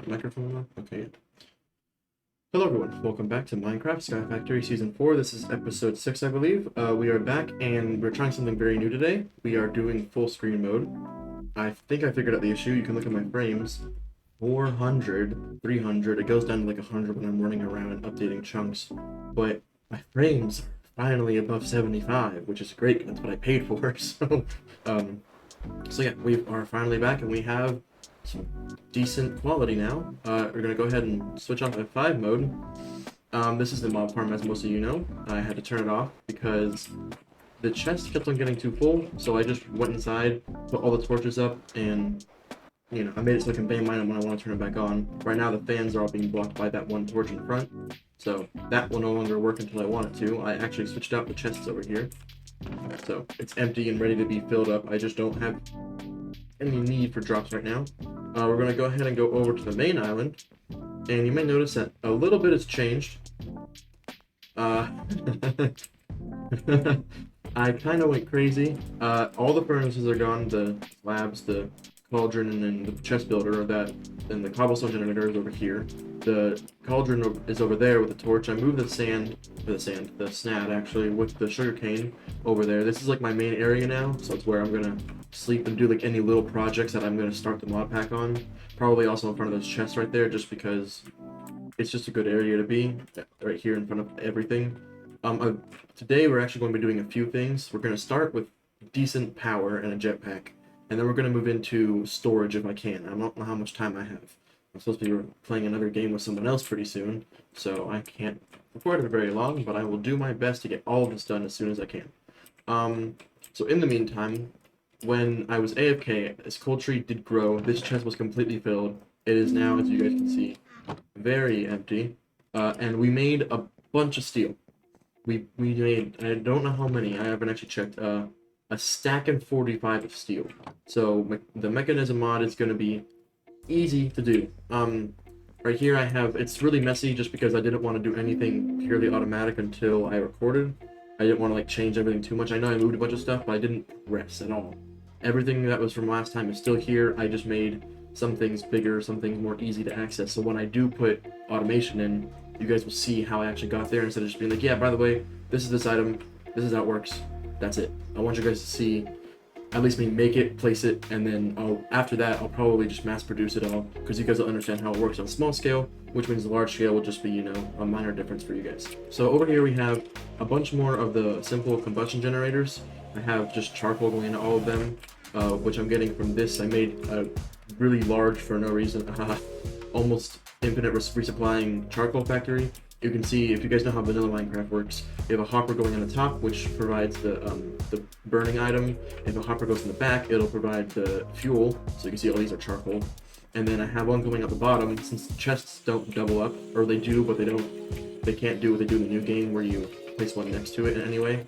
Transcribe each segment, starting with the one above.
Microphone on? Okay. Hello everyone, welcome back to Minecraft SkyFactory Season 4. This is episode 6, I believe. We are back and we're trying something very new today. We are doing full screen mode. I think I figured out the issue. You can look at my frames. 400, 300, it goes down to like 100 when I'm running around and updating chunks. But my frames are finally above 75, which is great. That's what I paid for. So yeah, we are finally back and we have some decent quality now. We're gonna go ahead and switch off F5 mode. This is the mob farm, as most of you know. I had to turn it off because the chest kept on getting too full, so I just went inside, put all the torches up, and I made it so I can bang mine when I want to turn it back on. Right now the fans are all being blocked by that one torch in front, so that will no longer work until I want it to. I actually switched out the chests over here, so it's empty and ready to be filled up. I just don't have any need for drops right now. We're going to go ahead and go over to the main island, and you may notice that a little bit has changed. I kind of went crazy. All the furnaces are gone, the slabs, the cauldron, and then the chest builder are that, and the cobblestone generator is over here. The cauldron is over there with the torch. I moved the snad actually, with the sugarcane over there. This is like my main area now, so it's where I'm gonna sleep and do like any little projects that I'm gonna start the mod pack on. Probably also in front of those chests right there, just because it's just a good area to be, right here in front of everything. Today we're actually going to be doing a few things. We're going to start with decent power and a jetpack, and then we're going to move into storage if I can. I don't know how much time I have. I'm supposed to be playing another game with someone else pretty soon, so I can't record it very long, but I will do my best to get all of this done as soon as I can. So in the meantime, when I was AFK, this coal tree did grow. This chest was completely filled. It is now, as you guys can see, very empty. And we made a bunch of steel. We made, I don't know how many, I haven't actually checked, a stack and 45 of steel. So the mechanism mod is going to be easy to do. Right here I have, it's really messy just because I didn't want to do anything purely automatic until I recorded. I didn't want to like change everything too much. I know I moved a bunch of stuff, but I didn't rest at all. Everything that was from last time is still here. I just made some things bigger, some things more easy to access. So when I do put automation in, you guys will see how I actually got there instead of just being like, yeah, by the way, this is this item, this is how it works. That's it. I want you guys to see at least me make it, place it, and then after that, I'll probably just mass produce it all because you guys will understand how it works on small scale, which means the large scale will just be, a minor difference for you guys. So over here we have a bunch more of the simple combustion generators. I have just charcoal going into all of them, which I'm getting from this. I made a really large, for no reason, almost infinite resupplying charcoal factory. You can see, if you guys know how vanilla Minecraft works, you have a hopper going on the top, which provides the burning item. If a hopper goes in the back, it'll provide the fuel. So you can see all these are charcoal. And then I have one going at the bottom, since chests don't double up, or they do, but they can't do what they do in the new game where you place one next to it in any way.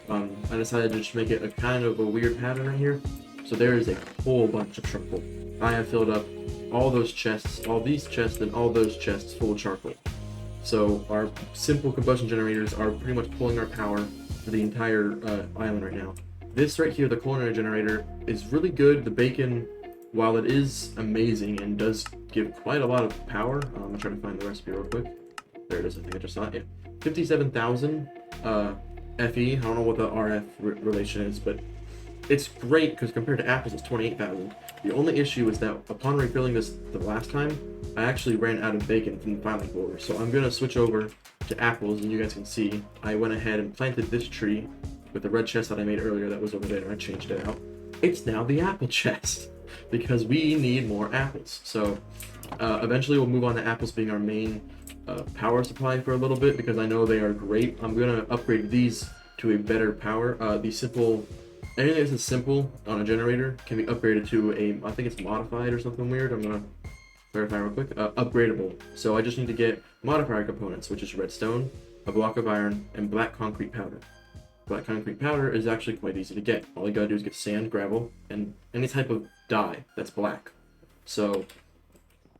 I decided to just make it a kind of a weird pattern right here. So there is a whole bunch of charcoal. I have filled up all those chests, all these chests, and all those chests full of charcoal. So our simple combustion generators are pretty much pulling our power for the entire island right now. This right here, the culinary generator, is really good. The bacon, while it is amazing and does give quite a lot of power, I'm gonna try to find the recipe real quick. There it is, I think I just saw it, yeah. 57,000 FE, I don't know what the RF relation is, but it's great because compared to apples, it's 28,000. The only issue is that upon refilling this the last time, I actually ran out of bacon from the filing folder. So I'm gonna switch over to apples, and you guys can see I went ahead and planted this tree with the red chest that I made earlier that was over there. I changed it out. It's now the apple chest because we need more apples. So eventually we'll move on to apples being our main power supply for a little bit because I know they are great. I'm gonna upgrade these to a better power. Anything that's simple on a generator can be upgraded to I think it's modified or something weird. I'm gonna verify real quick. Upgradable. So I just need to get modifier components, which is redstone, a block of iron, and black concrete powder. Black concrete powder is actually quite easy to get. All you gotta do is get sand, gravel, and any type of dye that's black. So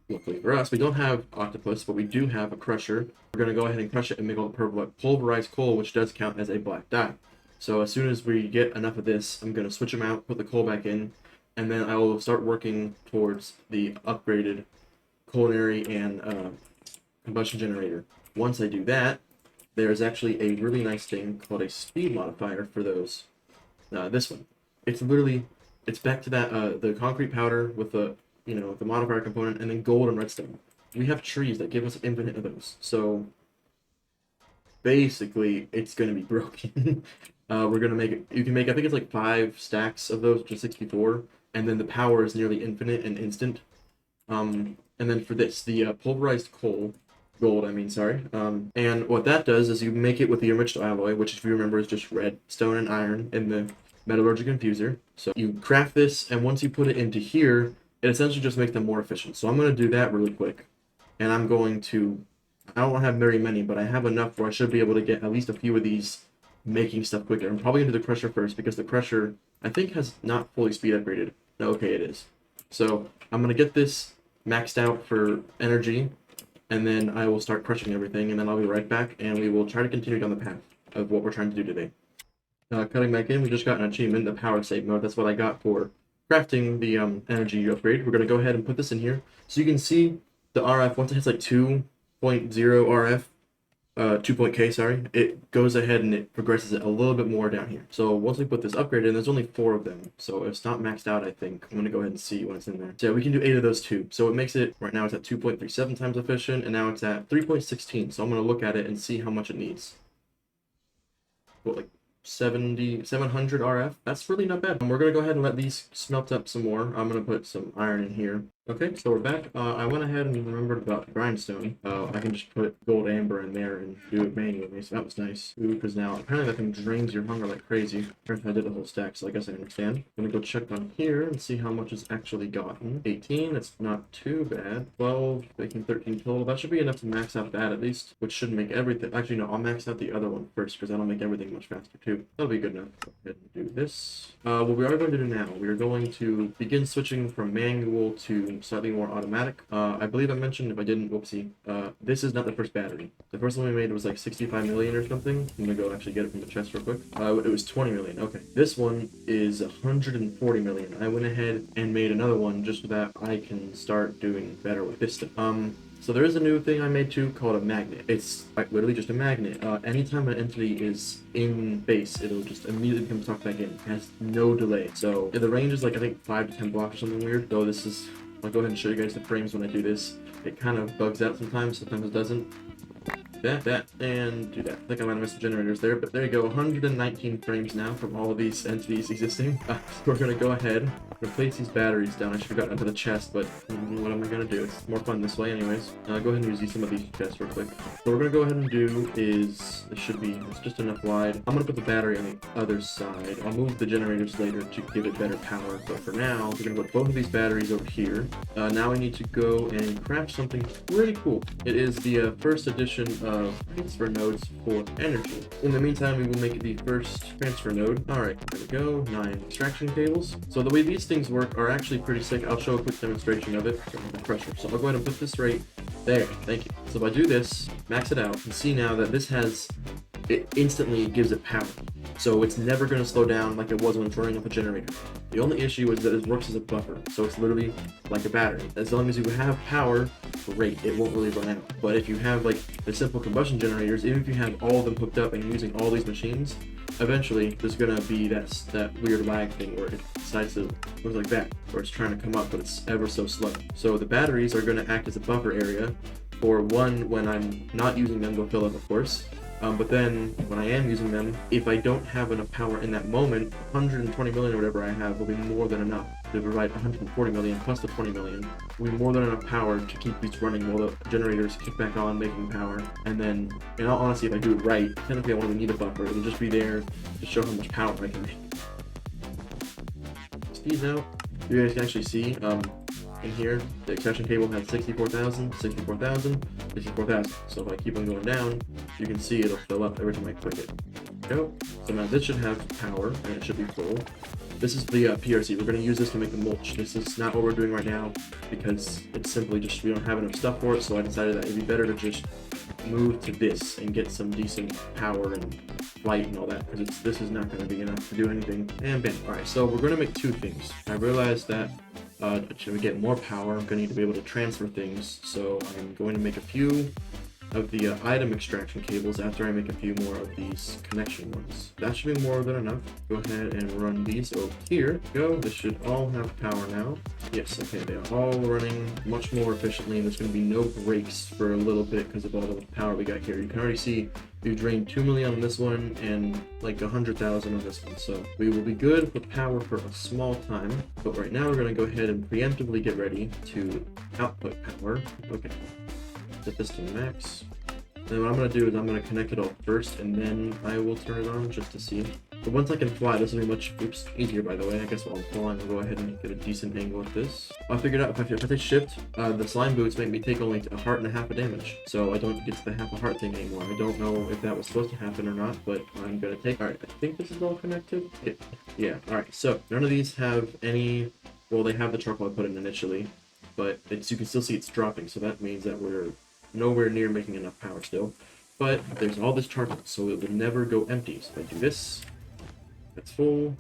luckily for us, we don't have octopus, but we do have a crusher. We're gonna go ahead and crush it and make all the pulverized coal, which does count as a black dye. So as soon as we get enough of this, I'm gonna switch them out, put the coal back in, and then I will start working towards the upgraded culinary and combustion generator. Once I do that, there's actually a really nice thing called a speed modifier for those. This one. It's back to that the concrete powder with the the modifier component, and then gold and redstone. We have trees that give us infinite of those. So basically, it's gonna be broken. We're gonna make it. You can make, I think it's like 5 stacks of those, which is 64, and then the power is nearly infinite and instant. And then for this, the pulverized gold, I mean, sorry. And what that does is you make it with the enriched alloy, which, if you remember, is just redstone and iron in the metallurgic infuser. So you craft this, and once you put it into here, it essentially just makes them more efficient. So I'm going to do that really quick. And I'm going to, I don't have very many, but I have enough where I should be able to get at least a few of these making stuff quicker. I'm probably going to do the crusher first, because the crusher, I think, has not fully speed upgraded. No, okay, it is. So I'm going to get this maxed out for energy, and then I will start crushing everything, and then I'll be right back, and we will try to continue down the path of what we're trying to do today. Cutting back in, we just got an achievement, the power save mode. That's what I got for crafting the energy upgrade. We're going to go ahead and put this in here. So you can see the RF, once it hits like 2.0 RF, 2.K, sorry, it goes ahead and it progresses it a little bit more down here. So once we put this upgrade in, there's only 4 of them. So it's not maxed out, I think. I'm going to go ahead and see when it's in there. So yeah, we can do 8 of those too. So it makes it, right now it's at 2.37 times efficient, and now it's at 3.16. So I'm going to look at it and see how much it needs. What, like 700 RF? That's really not bad. We're going to go ahead and let these smelt up some more. I'm going to put some iron in here. Okay, so we're back. I went ahead and remembered about the grindstone. I can just put gold amber in there and do it manually, so that was nice. Ooh, because now apparently that thing drains your hunger like crazy. Apparently I did a whole stack, so I guess I understand. I'm gonna go check on here and see how much it's actually gotten. 18, that's not too bad. 12, making 13 total. That should be enough to max out that at least, which should make everything. Actually, no, I'll max out the other one first, because that'll make everything much faster too. That'll be good enough. Go ahead and do this. What we are going to do now, we are going to begin switching from manual to slightly more automatic. I believe I mentioned, if I didn't, whoopsie, this is not the first battery. The first one we made was like 65 million or something. I'm gonna go actually get it from the chest real quick. It was 20 million. Okay, this one is 140 million. I went ahead and made another one just so that I can start doing better with this stuff. So there is a new thing I made too called a magnet. It's like literally just a magnet. Anytime an entity is in base, it'll just immediately come stuck back in. It has no delay. So the range is like, I think 5 to 10 blocks or something weird. So this is, I'll go ahead and show you guys the frames when I do this. It kind of bugs out sometimes it doesn't. That, and do that. I think I might have missed the generators there, but there you go, 119 frames now from all of these entities existing. So we're going to go ahead, replace these batteries down. I should have gotten into the chest, but what am I going to do? It's more fun this way anyways. Go ahead and use some of these chests real quick. What we're going to go ahead and do is, it's just enough wide. I'm going to put the battery on the other side. I'll move the generators later to give it better power, but for now, we're going to put both of these batteries over here. Now we need to go and craft something really cool. It is the first edition of transfer nodes for energy. In the meantime, we will make the first transfer node. Alright, there we go. 9 extraction cables. So the way these things work are actually pretty sick. I'll show a quick demonstration of it. The crusher. So I'll go ahead and put this right there. Thank you. So if I do this, max it out, you can see now that this it instantly gives it power. So it's never going to slow down like it was when it's running off a generator. The only issue is that it works as a buffer, so it's literally like a battery. As long as you have power, great, it won't really run out. But if you have like the simple combustion generators, even if you have all of them hooked up and using all these machines, eventually there's going to be that weird lag thing where it decides to look like that, where it's trying to come up but it's ever so slow. So the batteries are going to act as a buffer area for when I'm not using them, they'll fill up, of course. But then, when I am using them, if I don't have enough power in that moment, 120 million or whatever I have will be more than enough to provide 140 million plus the 20 million. Will be more than enough power to keep these running while the generators kick back on, making power. And then, in all honesty, if I do it right, technically I won't even need a buffer. It'll just be there to show how much power I can make. These out. You guys can actually see, in here, the extraction cable has 64,000, 64,000, 64,000. So if I keep on going down, you can see it'll fill up every time I click it. There we go. So now this should have power, and it should be full. This is the PRC. We're going to use this to make the mulch. This is not what we're doing right now, because it's simply just we don't have enough stuff for it, so I decided that it'd be better to just move to this and get some decent power and flight and all that, because this is not going to be enough to do anything. And bam. Alright, so we're going to make 2 things. I realized that to get more power, I'm going to need to be able to transfer things. So I'm going to make a few of the item extraction cables after I make a few more of these connection ones. That should be more than enough. Go ahead and run these over here. Go. This should all have power now. Yes, okay, they are all running much more efficiently, and there's going to be no breaks for a little bit because of all the power we got here. You can already see we've drained 2 million on this one and like 100,000 on this one, so we will be good with power for a small time. But right now we're going to go ahead and preemptively get ready to output power. Okay. Set this to max. Then what I'm going to do is I'm going to connect it all first, and then I will turn it on just to see. But once I can fly, this will be much easier, by the way. I guess while I'm flying, I'll go ahead and get a decent angle at this. I figured out if I take shift, the slime boots make me take only 1.5 hearts of damage. So I don't get to the half a heart thing anymore. I don't know if that was supposed to happen or not, but I'm going to take... Alright, I think this is all connected. Yeah, alright. So none of these have any... Well, they have the charcoal I put in initially, but you can still see it's dropping, so that means that we're nowhere near making enough power still. But there's all this charcoal, so it will never go empty. So if I do this, that's full,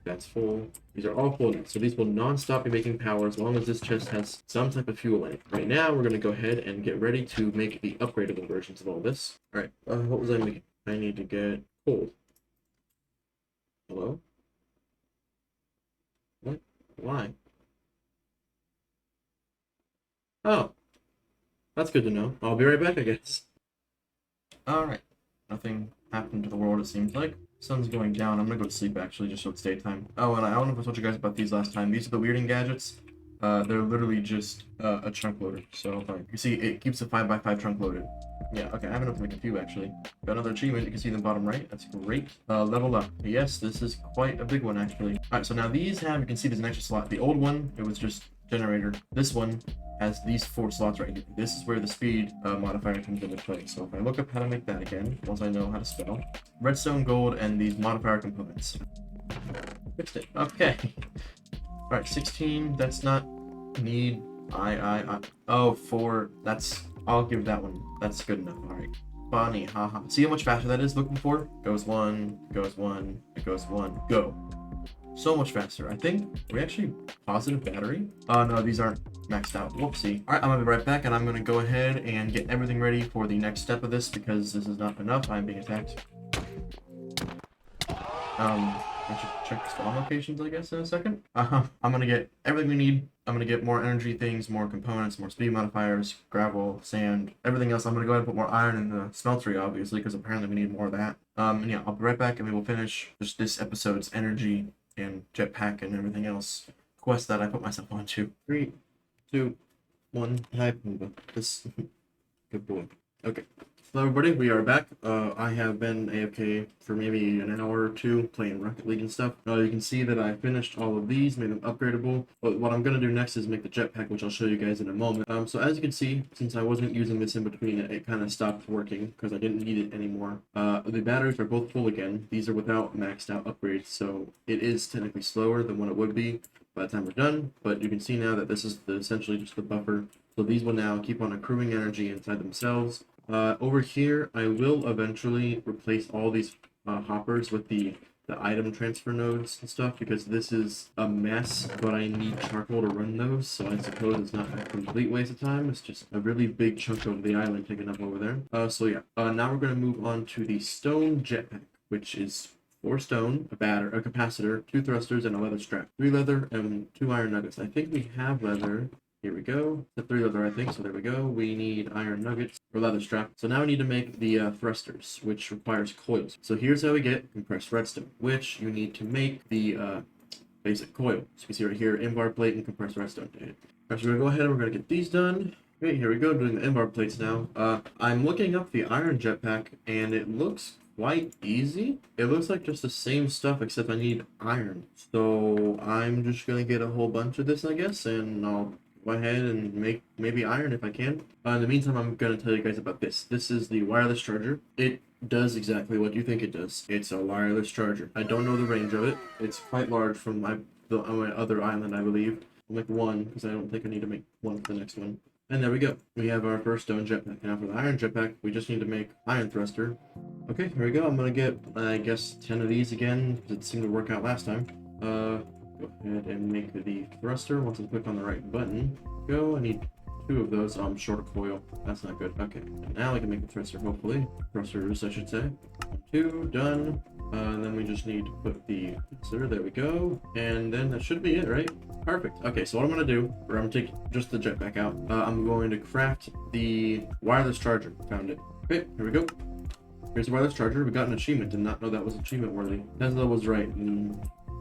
that's full. These are all full now, so these will non-stop be making power as long as this chest has some type of fuel in it. Right now, we're going to go ahead and get ready to make the upgradable versions of all this. Alright, what was I making? I need to get coal. Hello? What? Why? Oh. That's good to know. I'll be right back, I guess. Alright. Nothing happened to the world, it seems like. Sun's going down. I'm gonna go to sleep, actually, just so it's daytime. Oh, and I don't know if I told you guys about these last time. These are the weirding gadgets. They're literally just a chunk loader. So, you see, it keeps a 5x5 chunk loaded. Yeah, okay, I have enough to make a few, actually. Got another achievement, you can see in the bottom right. That's great. Level up. Yes, this is quite a big one, actually. Alright, so now these have, you can see there's an extra slot. The old one, it was just generator. This one has these 4 slots right here. This is where the speed modifier comes into play. So if I look up how to make that again, once I know how to spell, redstone, gold, and these modifier components. Fixed it. Okay. Alright, 16. That's not need. Oh, 4. That's. I'll give that one. That's good enough. Alright. Funny. Haha. See how much faster that is looking for? Goes 1, goes 1, it goes 1, go. So much faster. I think we actually positive battery. No, these aren't maxed out. Whoopsie. All right, I'm gonna be right back, and I'm gonna go ahead and get everything ready for the next step of this because this is not enough. I'm being attacked. I should check spawn locations, I guess, in a second. I'm gonna get everything we need. I'm gonna get more energy things, more components, more speed modifiers, gravel, sand, everything else. I'm gonna go ahead and put more iron in the smeltery, obviously, because apparently we need more of that. And yeah, I'll be right back, and we will finish just this episode's energy and jetpack and everything else quest that I put myself onto. 3, 2, 1. Hi, Pumbaa. This good boy. Okay. Hello everybody, we are back. I have been AFK for maybe an hour or 2 playing Rocket League and stuff. You can see that I finished all of these, made them upgradable. But what I'm going to do next is make the jetpack, which I'll show you guys in a moment. So as you can see, since I wasn't using this in between, it kind of stopped working because I didn't need it anymore. The batteries are both full again. These are without maxed out upgrades, so it is technically slower than what it would be by the time we're done. But you can see now that this is essentially just the buffer. So these will now keep on accruing energy inside themselves. Over here, I will eventually replace all these hoppers with the item transfer nodes and stuff because this is a mess, but I need charcoal to run those, so I suppose it's not a complete waste of time. It's just a really big chunk of the island taken up over there. So yeah, now we're going to move on to the stone jetpack, which is 4 stone, a capacitor, 2 thrusters, and a leather strap. 3 leather and 2 iron nuggets. I think we have leather. Here we go. 3 leather, I think, so there we go. We need iron nuggets or leather strap. So now we need to make the thrusters, which requires coils. So here's how we get compressed redstone, which you need to make the basic coil. So you can see right here, in-bar plate and compressed redstone. Alright, so we're going to go ahead and we're going to get these done. Okay, here we go, doing the in-bar plates now. I'm looking up the iron jetpack, and it looks quite easy. It looks like just the same stuff, except I need iron. So I'm just going to get a whole bunch of this, I guess, and I'll go ahead and make maybe iron if I can. In the meantime, I'm going to tell you guys about this. This is the wireless charger. It does exactly what you think it does. It's a wireless charger. I don't know the range of it. It's quite large from my other island, I believe. I'll make 1 because I don't think I need to make 1 for the next one. And there we go. We have our first stone jetpack. Now for the iron jetpack, we just need to make iron thruster. Okay, here we go. I'm going to get, I guess, 10 of these again because it seemed to work out last time. Go Go ahead and make the thruster. Once I click on the right button, go. I need 2 of those. Oh, I'm short of coil. That's not good. Okay, and now I can make the thruster, hopefully. Thrusters, I should say. 2, done. And then we just need to put the thruster. There we go. And then that should be it, right? Perfect. Okay, so what I'm going to do, or I'm going to take just the jetpack out. I'm going to craft the wireless charger. Found it. Okay, here we go. Here's the wireless charger. We got an achievement. Did not know that was achievement worthy. Tesla was right.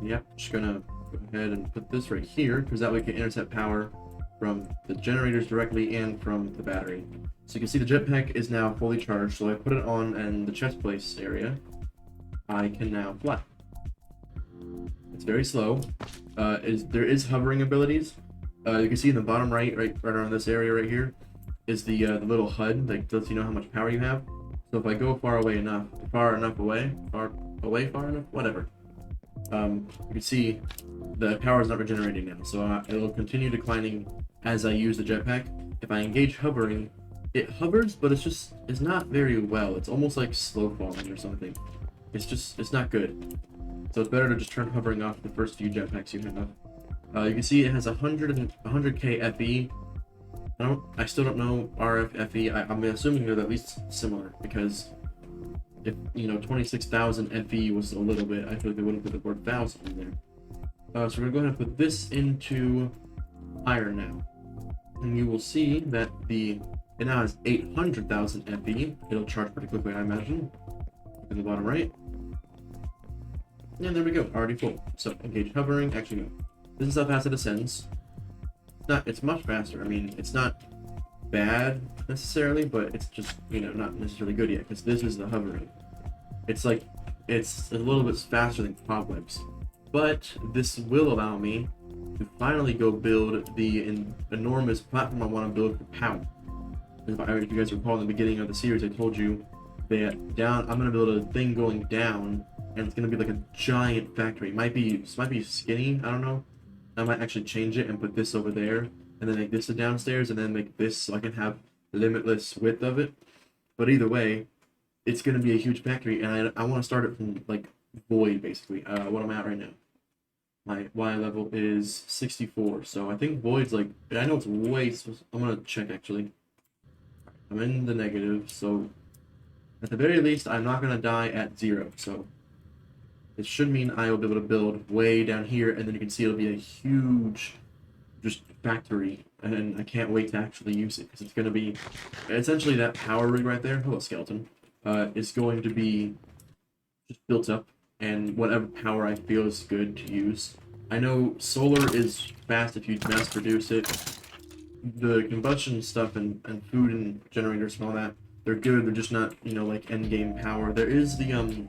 Yep, just gonna go ahead and put this right here, because that way we can intercept power from the generators directly and from the battery. So you can see the jetpack is now fully charged. So I put it on in the chest place area. I can now fly. It's very slow. There is hovering abilities. You can see in the bottom right around this area right here, is the little HUD that lets you know how much power you have. So if I go far enough away, whatever. You can see the power is not regenerating now, so it'll continue declining as I use the jetpack. If I engage hovering, it hovers, but it's not very well. It's almost like slow falling or something. It's not good. So it's better to just turn hovering off the first few jetpacks you have. You can see it has 100k FE. I still don't know RF FE. I'm assuming they're at least similar, because if 26,000 FE was a little bit, I feel like they wouldn't put the word 1,000 in there. So we're gonna go ahead and put this into iron now, and you will see that it now has 800,000 FE. It'll charge pretty quickly, I imagine. In the bottom right, and there we go, already full. So engage hovering. Actually, no. This is how fast it ascends. It's much faster. I mean, it's not bad necessarily, but it's just not necessarily good yet, because this is the hovering. It's a little bit faster than cobwebs, but this will allow me to finally go build the enormous platform I want to build for power. If you guys recall in the beginning of the series, I told you that I'm going to build a thing going down, and it's going to be like a giant factory. It might be skinny, I don't know. I might actually change it and put this over there, and then make this a downstairs, and then make this so I can have limitless width of it. But either way, it's going to be a huge factory, and I want to start it from like void, basically. What I'm at right now, my Y level is 64, so I think void's like, I know it's way, I'm going to check actually. I'm in the negative, so at the very least, I'm not going to die at 0, so it should mean I will be able to build way down here, and then you can see it'll be a huge just factory, and I can't wait to actually use it, because it's going to be essentially that power rig right there. Hello, skeleton. Is going to be just built up, and whatever power I feel is good to use. I know solar is fast if you mass produce it. The combustion stuff and food and generators and all that, they're good. They're just not like end game power. There is the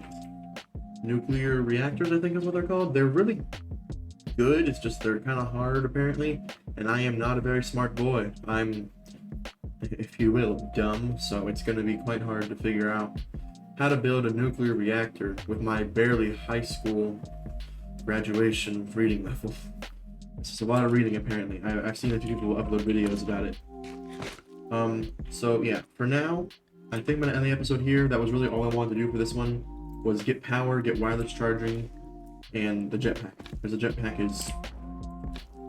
nuclear reactors, I think is what they're called. They're really good. It's just they're kind of hard apparently, and I am not a very smart boy. I'm, if you will, dumb, so it's going to be quite hard to figure out how to build a nuclear reactor with my barely high school graduation reading level. It's just a lot of reading apparently. I've seen a few people upload videos about it. So yeah, for now, I think I'm going to end the episode here. That was really all I wanted to do for this one, was get power, get wireless charging, and the jetpack. Because the jetpack is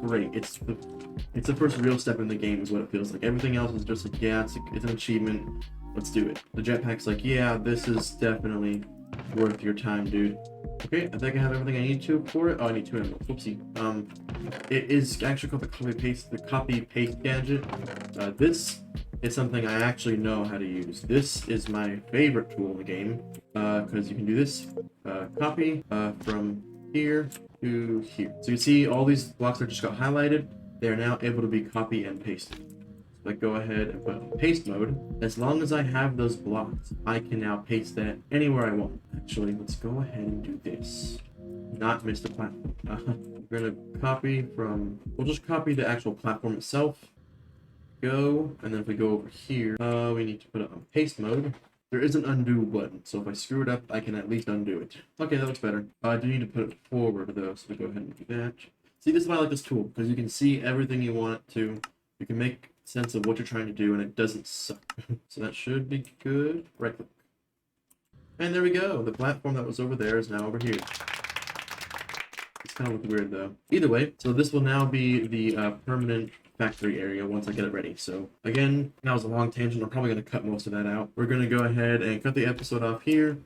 great. It's the first real step in the game is what it feels like. Everything else is just like, yeah, it's an achievement. Let's do it. The jetpack's like, yeah, this is definitely worth your time, dude. Okay, I think I have everything I need to for it. Oh, I need 2 emeralds. Whoopsie. It is actually called the copy paste gadget. This is something I actually know how to use. This is my favorite tool in the game, because you can do this copy from here to here. So you see all these blocks that just got highlighted, they are now able to be copy and pasted. So I go ahead and put on paste mode. As long as I have those blocks, I can now paste that anywhere I want. Actually, let's go ahead and do this. Not miss the platform. We're gonna copy from, we'll just copy the actual platform itself. Go, and then if we go over here, we need to put it on paste mode. There is an undo button, so if I screw it up, I can at least undo it. Okay, that looks better. I do need to put it forward though, so we go ahead and do that. See, this is why I like this tool, because you can see everything you want it to. You can make sense of what you're trying to do, and it doesn't suck. So that should be good. Right click. And there we go. The platform that was over there is now over here. kind of look weird though. Either way, so this will now be the permanent factory area once I get it ready. So again, that was a long tangent. I'm probably going to cut most of that out. We're going to go ahead and cut the episode off here.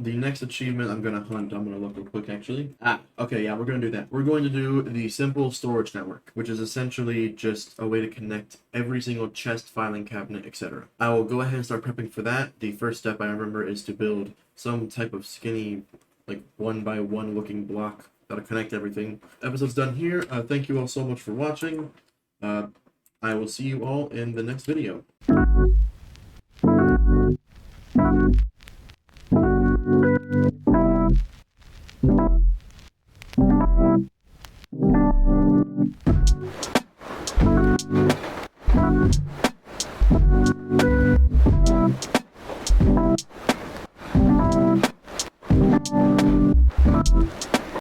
The next achievement I'm going to hunt. I'm going to look real quick actually. Okay, yeah, we're going to do that. We're going to do the simple storage network, which is essentially just a way to connect every single chest, filing cabinet, etc. I will go ahead and start prepping for that. The first step I remember is to build some type of skinny, like 1x1 looking block that'll connect everything. Episode's done here. Thank you all so much for watching. I will see you all in the next video.